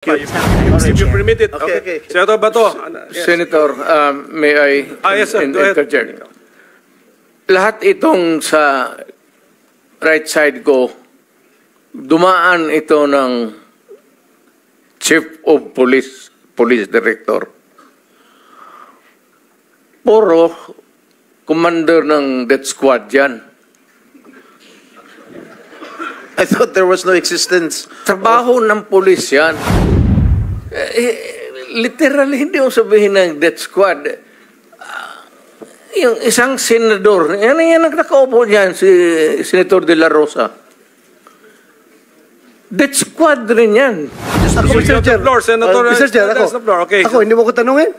If you permit it. Okay. Senator Bato. Yes. Senator, may I yes, sir. Go ahead. interject? Lahat itong sa right side ko, dumaan ito ng Chief of Police Director. Puro commander ng death squad yan. I thought there was no existence. Trabaho ng pulis yan. Literally, hindi mo sabihin ng death squad. Yung isang senador, yan ang nakaupo dyan, si Senator De La Rosa. Death squad rin yan. Mr. Chair, Mr. Chair, okay. Ako, hindi mo ko tanungin?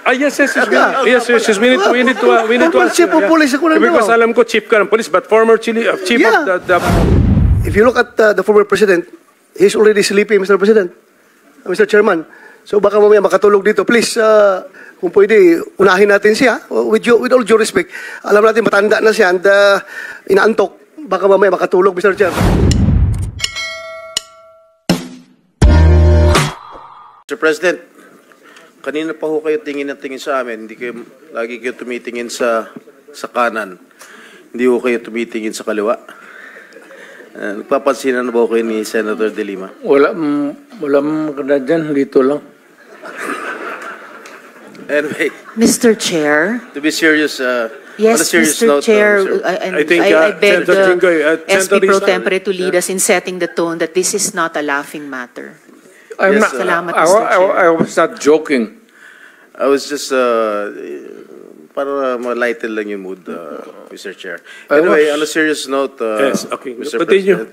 Yes, we need to ask. Chief of Police ako na Because alam ko chief ka ng police, but former chief of the... If you look at the former president, he's already sleeping, Mr. President, Mr. Chairman. So baka mamaya makatulog dito. Please, kung pwede, unahin natin siya. With all due respect, alam natin matanda na siya and inaantok. Baka mamaya makatulog, Mr. Chair. Mr. President, kanina pa ho kayo tingin na tingin sa amin. Hindi kayo, lagi kayo tumitingin sa kanan. Hindi ho kayo tumitingin sa kaliwa. Nagpapansinan na ba ho kayo ni Senator De Lima? Wala maganda dyan. Dito lang. Anyway. Mr. Chair. To be serious, yes, on a serious Mr. note, Chair, I think, I beg the Senator SP Pro Rizal, Tempore to lead us in setting the tone that this is not a laughing matter. I'm Yes, not, Salamat, Mr. Chair. I was not joking. I was just, para ma-lighten lang yung mood, Mr. Chair. Anyway, on a serious note, yes, okay. Mr. Continue. President,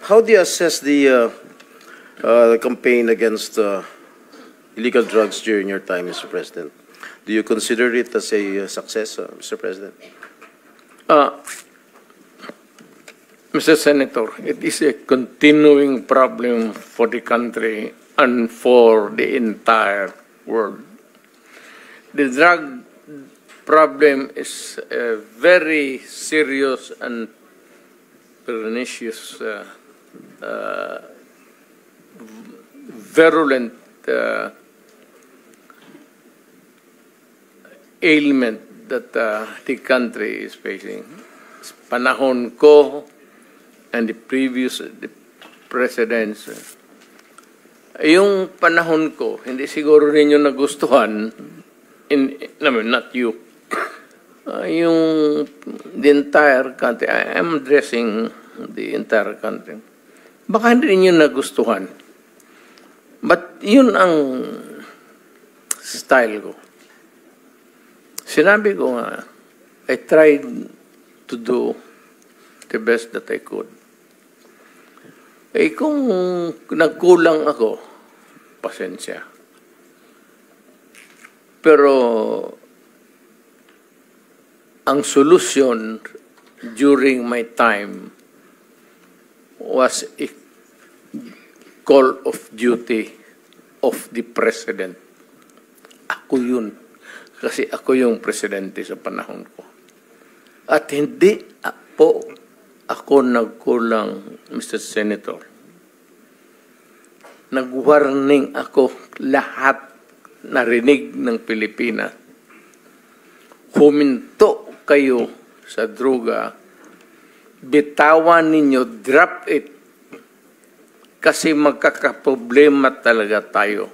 how do you assess the campaign against illegal drugs during your time, Mr. President? Do you consider it as a success, Mr. President? Mr. Senator, it is a continuing problem for the country and for the entire world. The drug problem is a very serious and pernicious, virulent ailment that the country is facing. Panahon ko and the previous presidents, yung panahon ko, hindi siguro ninyo nagustuhan, not you, yung the entire country, I am addressing the entire country. Baka hindi ninyo nagustuhan. But yun ang style ko. Sinabi ko nga, I tried to do the best that I could. Kung nagkulang ako, pasensya. Pero ang solusyon during my time was a call of duty of the president. Ako yun. Kasi ako yung presidente sa panahon ko. At hindi po ako nagkulang, Mr. Senator. Nag-warning ako lahat narinig ng Pilipinas. Huminto kayo sa droga. Bitawan ninyo, drop it. Kasi magkakaproblema talaga tayo.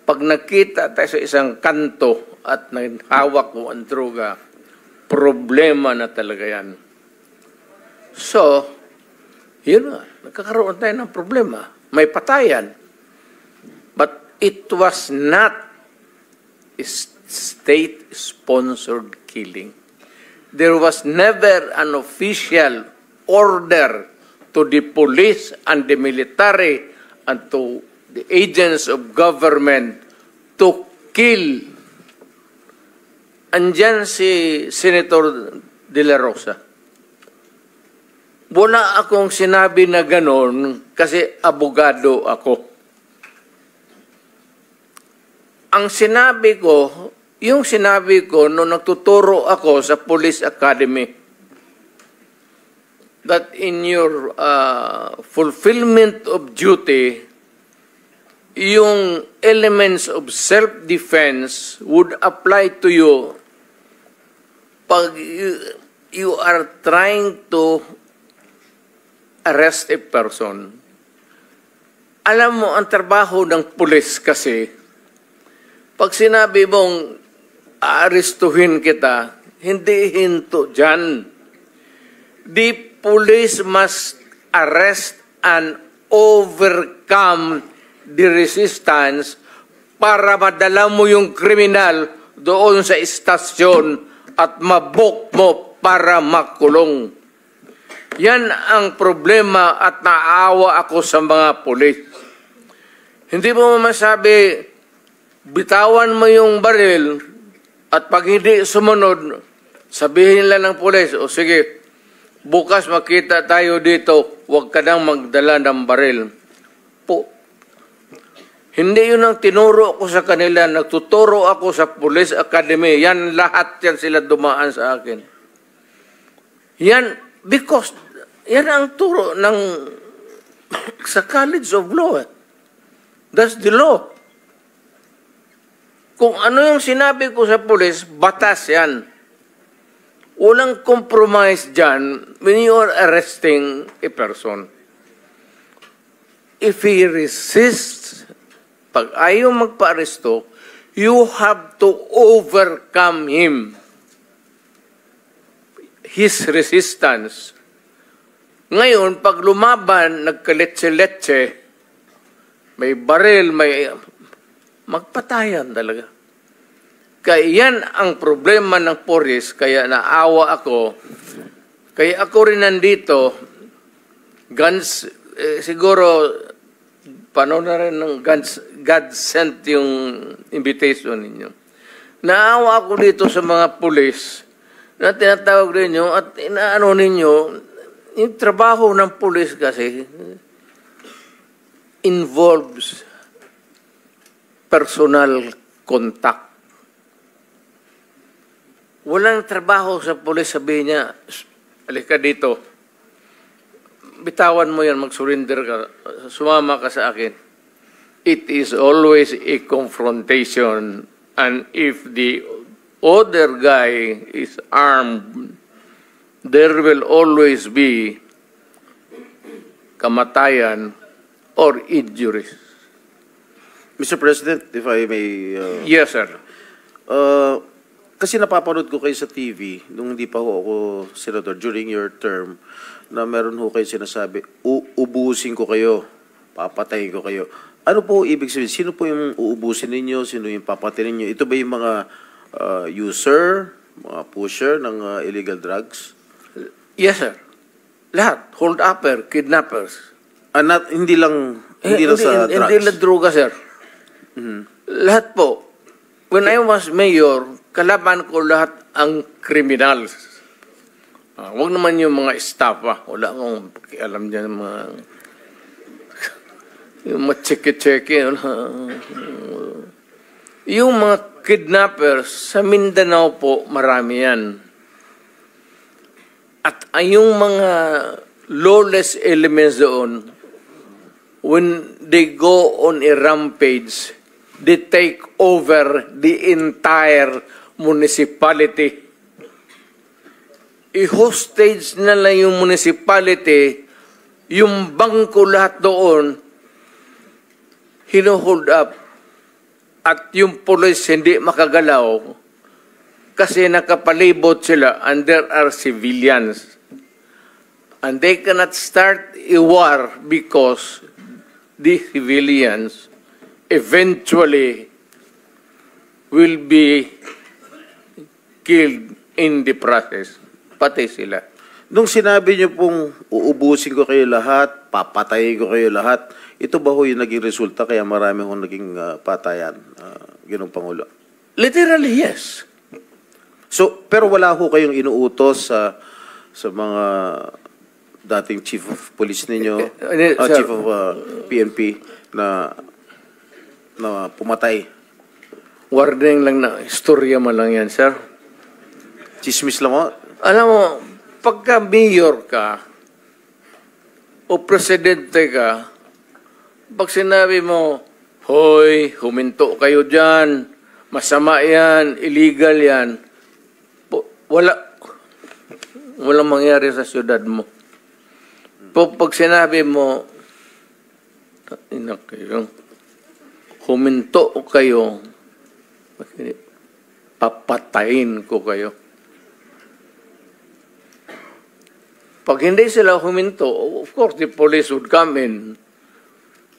Pag nakita tayo sa isang kanto at hawak mo ang droga, problema na talaga yan. So, yun na, nagkakaroon tayo ng problema. May patayan. But it was not a state-sponsored killing. There was never an official order to the police and the military and to the agents of government to kill. Andyan si Senator De La Rosa. Wala akong sinabi na ganon kasi abogado ako. Ang sinabi ko, yung sinabi ko nung nagtuturo ako sa Police Academy, that in your fulfillment of duty, yung elements of self-defense would apply to you pag you are trying to arrest a person. Alam mo, ang trabaho ng pulis kasi, pag sinabi mong aarestuhin kita, hindi hinto dyan. The police must arrest and overcome the resistance para madala mo yung kriminal doon sa istasyon at mabok mo para makulong. Yan ang problema at naawa ako sa mga pulis. Hindi mo masabi, bitawan mo yung baril at pag hindi sumunod, sabihin lang ng pulis, o sige, bukas makita tayo dito, huwag ka nang magdala ng baril. Hindi yun ang tinuro ko sa kanila. Nagtuturo ako sa Police Academy. Yan, lahat yan sila dumaan sa akin. Yan, because, yan ang turo ng sa College of Law. That's the law. Kung ano yung sinabi ko sa police, batas yan. Walang compromise dyan when you are arresting a person. If he resists, pag ayaw magpa-aresto, you have to overcome him. His resistance. Ngayon, pag lumaban, nagkaletse-letse, may baril, may magpatayan talaga. Kaya yan ang problema ng police, kaya naawa ako. Kaya ako rin nandito, guns, siguro, paano na rin ng God sent yung invitation ninyo. Naawa ako dito sa mga pulis na tinatawag ninyo at inaano ninyo, yung trabaho ng pulis kasi involves personal contact. Walang trabaho sa pulis, sabihin niya, alika dito, bitawan mo yan, mag-surrender ka, sumama ka sa akin. It is always a confrontation, and if the other guy is armed, there will always be kamatayan or injuries. Mr. President, if I may... Yes, sir. Kasi napapanood ko kayo sa TV, nung hindi pa ho ako senador, during your term, na meron ho kayo sinasabi, uubusin ko kayo, papatayin ko kayo. Ano po ibig sabihin? Sino po yung uubusin ninyo? Sino yung papatayin ninyo? Ito ba yung mga user, mga pusher ng illegal drugs? Yes, sir. Lahat. Hold-upper, kidnappers. Hindi lang sa drugs? Hindi lang droga, sir. Mm-hmm. Lahat po. When I was mayor, kalaban ko lahat ang criminals. Huwag naman yung mga staff, wala akong pakialam dyan, yung mga cheke-cheke. Yung mga kidnappers, sa Mindanao po, marami yan. At yung mga lawless elements doon, when they go on a rampage, they take over the entire municipality. I-hostage na lang yung municipality, yung bangko lahat doon, hino-hold up. At yung police hindi makagalaw kasi nakapalibot sila and there are civilians. And they cannot start a war because the civilians eventually will be killed in the process. Patay sila. Nung sinabi niyo pong uubusin ko kayo lahat, papatayin ko kayo lahat, ito ba ho yung naging resulta kaya marami hong naging patayan, Ginoong Pangulo? Literally, yes. So, pero wala ho kayong inuutos sa mga dating chief of police ninyo, chief of PNP na pumatay? Warning lang na, istorya mo lang yan, sir. Chismis lang ho? Alam mo, pagka mayor ka, o presidente ka, pag sinabi mo, hoy, huminto kayo dyan, masama yan, illegal yan, walang mangyari sa syudad mo. Pag sinabi mo, huminto kayo, papatayin ko kayo. Pag hindi sila huminto, of course, the police would come in.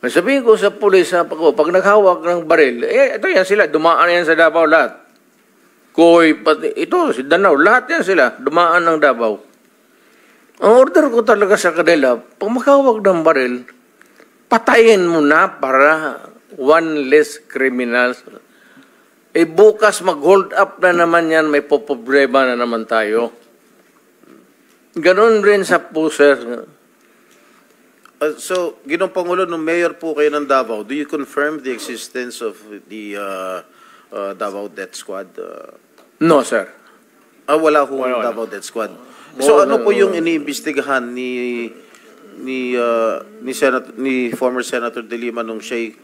Sabihin ko sa police, pag naghawak ng baril, ito yan sila, dumaan yan sa Davao lahat. Koy, pati, ito, si Danao, lahat yan sila, dumaan ng Davao. Ang order ko talaga sa kanila, pag maghawak ng baril, patayin mo na para one less criminals. Bukas mag-hold up na naman yan, may poproblema na naman tayo. Ganon rin sa puser. So, Ginoong Pangulo, nung mayor po kayo ng Davao, do you confirm the existence of the Davao Death Squad? No, sir. Wala ho ang Davao Death Squad. So, ano po yung iniimbestigahan ni former Senator De Lima nung siya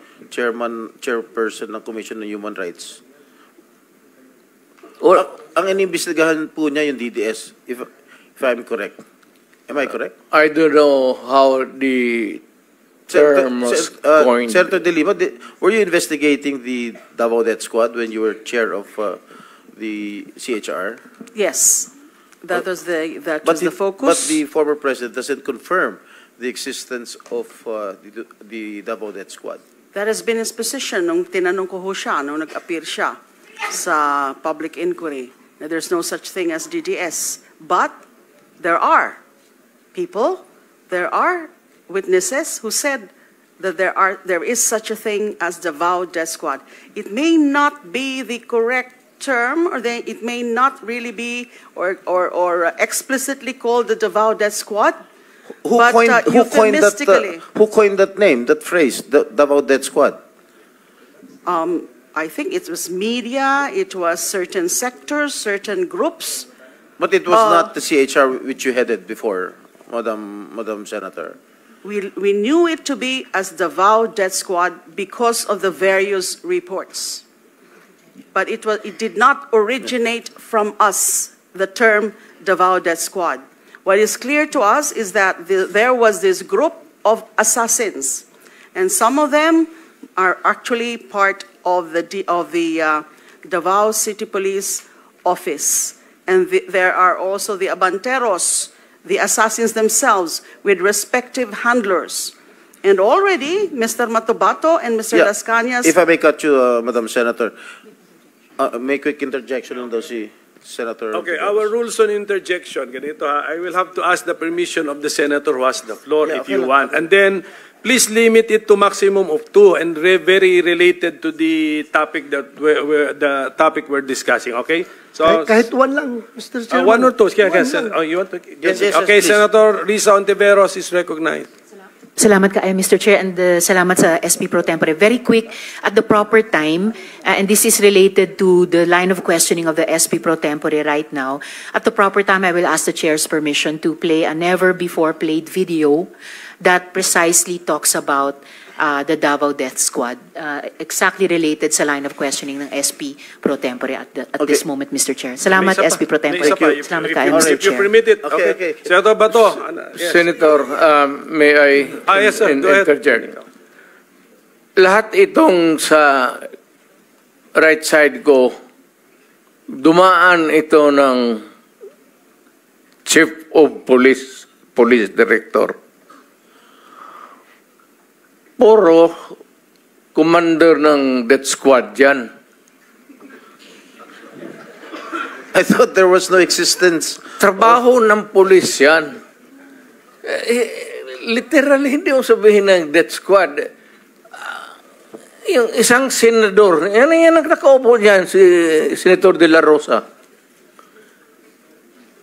chairperson ng Commission on Human Rights? Ang iniimbestigahan po niya yung DDS, if I'm correct. Am I correct? I don't know how the term was coined. Senator De Lima, were you investigating the Davao Death Squad when you were chair of the CHR? Yes, that was the focus. But the former president doesn't confirm the existence of the Davao Death Squad. That has been his position nung tinanong ko ho siya, nung nag-appear siya sa public inquiry, that there's no such thing as DDS. But there are people, there are witnesses who said that there is such a thing as Davao Death Squad. It may not be the correct term, or it may not really be or explicitly called the Davao Death Squad. Who coined that name, that phrase, the Davao Death Squad? I think it was media, it was certain sectors, certain groups. But it was not the CHR which you headed before, Madam Senator. We knew it to be as Davao Death Squad because of the various reports. But it did not originate from us, the term Davao Death Squad. What is clear to us is that there was this group of assassins, and some of them are actually part of the Davao City Police Office. And there are also the Abanteros, the assassins themselves, with respective handlers. And already, Mr. Matubato and Mr. Las Cañas... If I may cut you, Madam Senator, may quick interjection on those, Senator. Okay, our rules on interjection, ganito ha, I will have to ask the permission of the senator who has the floor if you want. And then, please limit it to maximum of 2 and very related to the topic that we're discussing, okay? So Kahit one lang, Mr. Chairman. 1 or 2. One lang. Oh, you want to? Yes, okay, please. Senator Risa Ontiveros is recognized. Salamat kaayo, Mr. Chair, and salamat sa SP Pro Tempore. Very quick, at the proper time, and this is related to the line of questioning of the SP Pro Tempore right now. At the proper time, I will ask the Chair's permission to play a never-before-played video that precisely talks about the Davao Death Squad, exactly related sa line of questioning ng SP Pro Tempore at this moment, Mr. Chair. Salamat, SP Pro Tempore. Salamat kaayo, Mr. If you Chair. permit it, okay. Senator Bato. Yes. Senator, may I yes, sir. Go ahead. interject? Lahat itong sa right side ko, dumaan ito ng Chief of Police Director. Puro commander ng death squad yan. I thought there was no existence. Trabaho ng pulis yan. Literally, hindi mo sabihin ng death squad. Yung isang senador, yan ang nakaupo dyan, si Senator De La Rosa.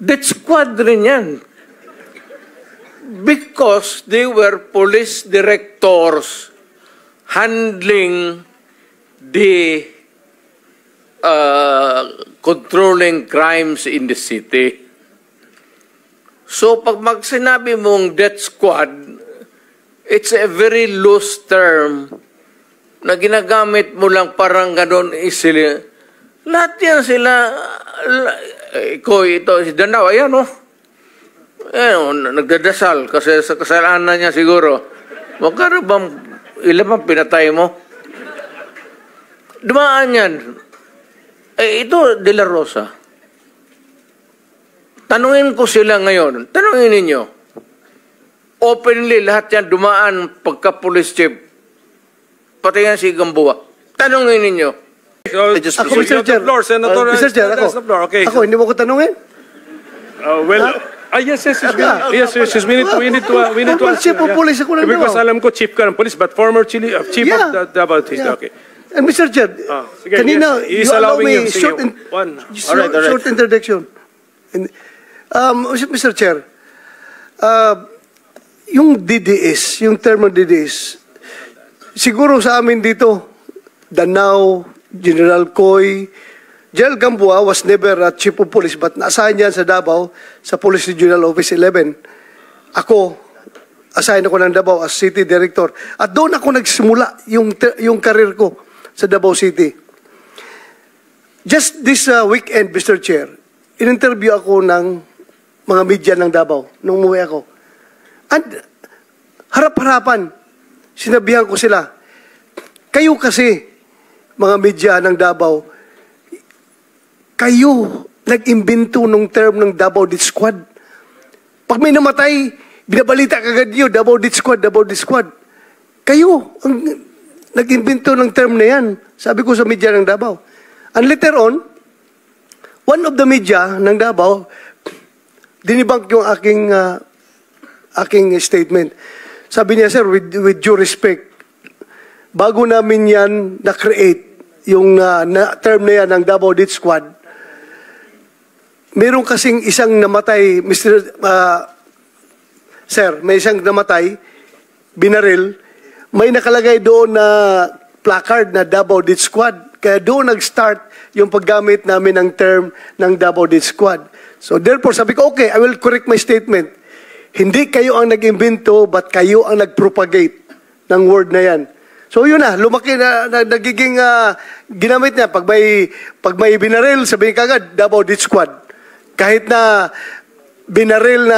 Death squad rin yan. Because they were police directors handling the controlling crimes in the city. So pag sinabi mong death squad, it's a very loose term na ginagamit mo lang parang gano'n easily. Lahat yan sila, ito, si Danao, ayan o. Nagdadasal kasi sa kasalanan niya siguro. Magkano bang, ilan bang pinatay mo? Dumaan yan. Ito, De La Rosa. Tanungin ko sila ngayon. Tanungin ninyo. Openly, lahat yan dumaan pagka-police chief. Pati yan si Gamboa. Tanungin ninyo. So, Ako, Mr. Chair. Senator, Mr. Chair, okay. Ako, hindi mo ko tanungin? Yes, we need to Former answer. chief of police ako ng Because Davao. alam ko chief ka ng police, but former chief Yeah. of the Davao. Yeah. Okay. And Mr. Chair, Sige, kanina, yes, he's you allow allowing me you. Sige, short, one. short introduction. And, Mr. Chair, yung DDS, yung term ng DDS, siguro sa amin dito, Danao, General Coy, General Gamboa was never a chief of police, but na-assign yan sa Davao, sa Police Regional Office 11. Ako, assign ako ng Davao as City Director. At doon ako nagsimula yung career ko sa Davao City. Just this weekend, Mr. Chair, in-interview ako ng mga media ng Davao nung umuwi ako. And harap-harapan, sinabihan ko sila, kayo kasi, mga media ng Davao, kayo nag-imbento ng term ng Davao Death Squad. Pag may namatay, binabalita kagad nyo, Davao Death Squad, Davao Death Squad. Kayo ang nag-imbento ng term na yan. Sabi ko sa media ng Davao. And later on, one of the media ng Davao, dinibunk yung aking statement. Sabi niya, sir, with due respect, bago namin yan na-create yung term na yan ng Davao Death Squad, meron kasing isang namatay, sir, may isang namatay, binaril, may nakalagay doon na placard na Davao Death Squad. Kaya doon nag-start yung paggamit namin ng term ng Davao Death Squad. So therefore, sabi ko, okay, I will correct my statement. Hindi kayo ang nag-imbento, but kayo ang nag-propagate ng word na yan. So yun na, lumaki na nagiging ginamit niya. Pag may binaril, sabihin kagad, Davao Death Squad. Kahit na binaril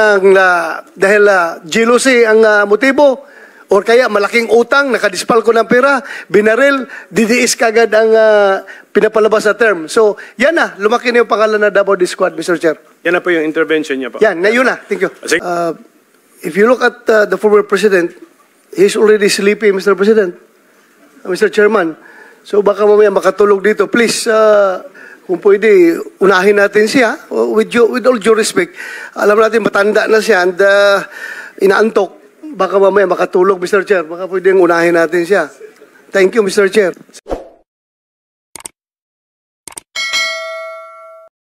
dahil jealousy ang motibo, or kaya malaking utang, nakadispal ko ng pera, binaril, DDS kagad ang pinapalabas na term. So yan na, lumaki na yung pangalan na Davao Death Squad, Mr. Chair. Yan na po yung intervention niya po. Yan, na yun na. Thank you. Sige. If you look at the former president, he's already sleepy, Mr. President. Mr. Chairman. So baka mamaya makatulog dito. Please, kung pwede, unahin natin siya. With all due respect. Alam natin, matanda na siya and inaantok. Baka mamaya makatulog, Mr. Chair. Baka pwedeng unahin natin siya. Thank you, Mr. Chair.